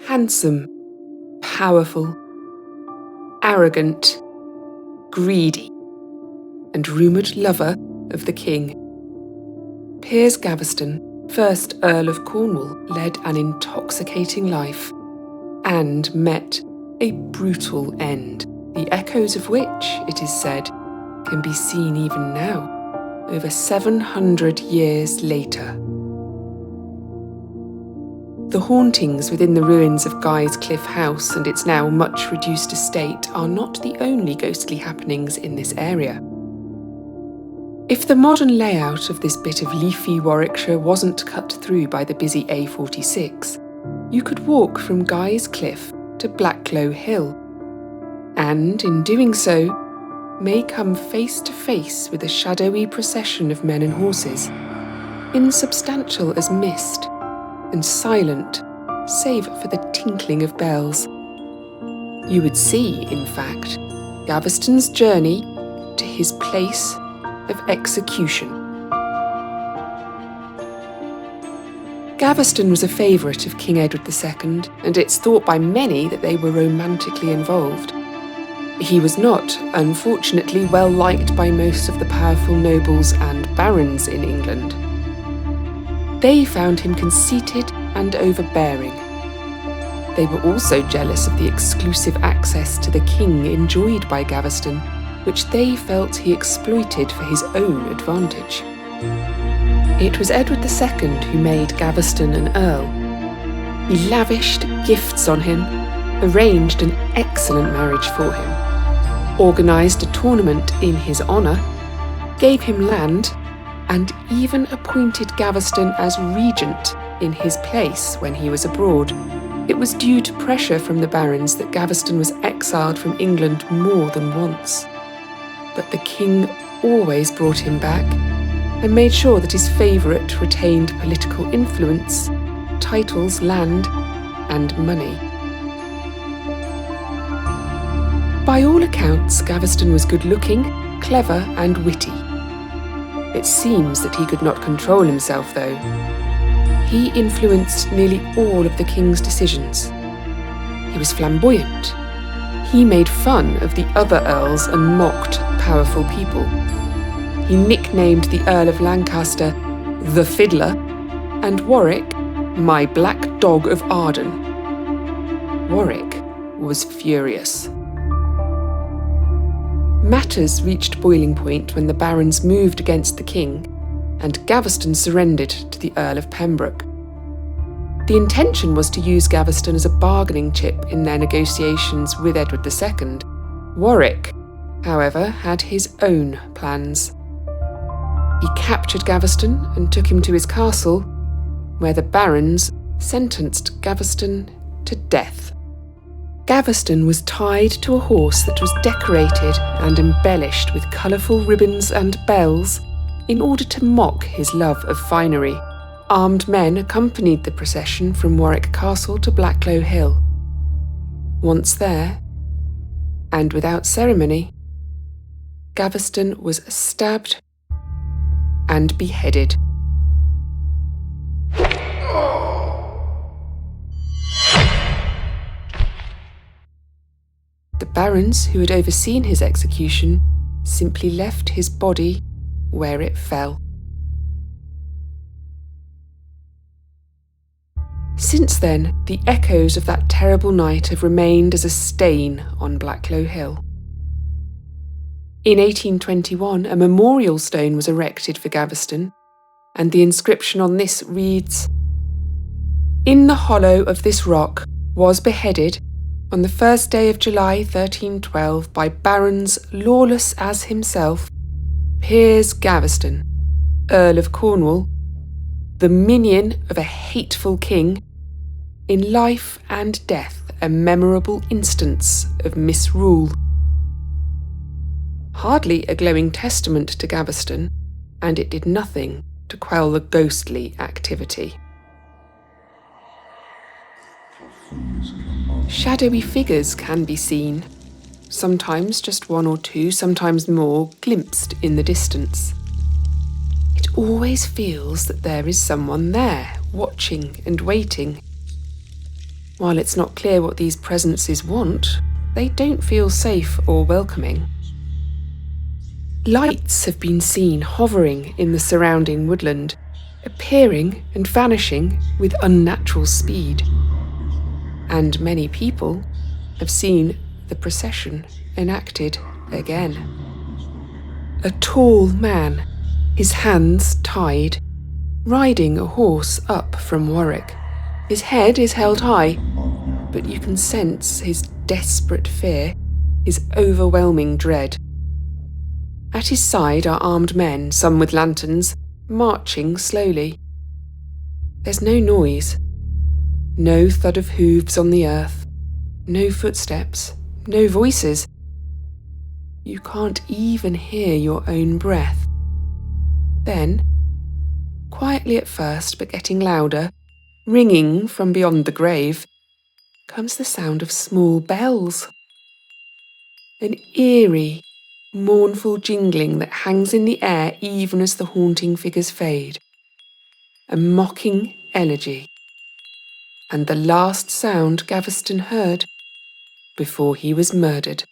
handsome, powerful, arrogant, greedy, and rumoured lover of the king. Piers Gaveston, 1st Earl of Cornwall, led an intoxicating life and met a brutal end, the echoes of which, it is said, can be seen even now, over 700 years later. The hauntings within the ruins of Guys Cliffe House and its now much reduced estate are not the only ghostly happenings in this area. If the modern layout of this bit of leafy Warwickshire wasn't cut through by the busy A46, you could walk from Guys Cliffe to Blacklow Hill, and in doing so, may come face to face with a shadowy procession of men and horses, insubstantial as mist, and silent, save for the tinkling of bells. You would see, in fact, Gaveston's journey to his place of execution. Gaveston was a favourite of King Edward II, and it's thought by many that they were romantically involved. He was not, unfortunately, well liked by most of the powerful nobles and barons in England. They found him conceited and overbearing. They were also jealous of the exclusive access to the king enjoyed by Gaveston, which they felt he exploited for his own advantage. It was Edward II who made Gaveston an earl. He lavished gifts on him, arranged an excellent marriage for him, organised a tournament in his honour, gave him land, and even appointed Gaveston as regent in his place when he was abroad. It was due to pressure from the barons that Gaveston was exiled from England more than once. But the king always brought him back and made sure that his favourite retained political influence, titles, land, and money. By all accounts, Gaveston was good-looking, clever, and witty. It seems that he could not control himself, though. He influenced nearly all of the king's decisions. He was flamboyant. He made fun of the other earls and mocked powerful people. He nicknamed the Earl of Lancaster the Fiddler and Warwick my Black Dog of Arden. Warwick was furious. Matters reached boiling point when the barons moved against the king, and Gaveston surrendered to the Earl of Pembroke. The intention was to use Gaveston as a bargaining chip in their negotiations with Edward II. Warwick, however, had his own plans. He captured Gaveston and took him to his castle, where the barons sentenced Gaveston to death. Gaveston was tied to a horse that was decorated and embellished with colourful ribbons and bells in order to mock his love of finery. Armed men accompanied the procession from Warwick Castle to Blacklow Hill. Once there, and without ceremony, Gaveston was stabbed and beheaded. The barons who had overseen his execution simply left his body where it fell. Since then, the echoes of that terrible night have remained as a stain on Blacklow Hill. In 1821, a memorial stone was erected for Gaveston, and the inscription on this reads, "In the hollow of this rock was beheaded, on the 1st day of July 1312, by barons lawless as himself, Piers Gaveston, Earl of Cornwall, the minion of a hateful king, in life and death a memorable instance of misrule." Hardly a glowing testament to Gaveston, and it did nothing to quell the ghostly activity. Shadowy figures can be seen, sometimes just one or two, sometimes more, glimpsed in the distance. It always feels that there is someone there, watching and waiting. While it's not clear what these presences want, they don't feel safe or welcoming. Lights have been seen hovering in the surrounding woodland, appearing and vanishing with unnatural speed. And many people have seen the procession enacted again. A tall man, his hands tied, riding a horse up from Warwick. His head is held high, but you can sense his desperate fear, his overwhelming dread. At his side are armed men, some with lanterns, marching slowly. There's no noise, no thud of hooves on the earth, no footsteps, no voices. You can't even hear your own breath. Then, quietly at first but getting louder, ringing from beyond the grave, comes the sound of small bells. An eerie, mournful jingling that hangs in the air even as the haunting figures fade. A mocking elegy. And the last sound Gaveston heard before he was murdered.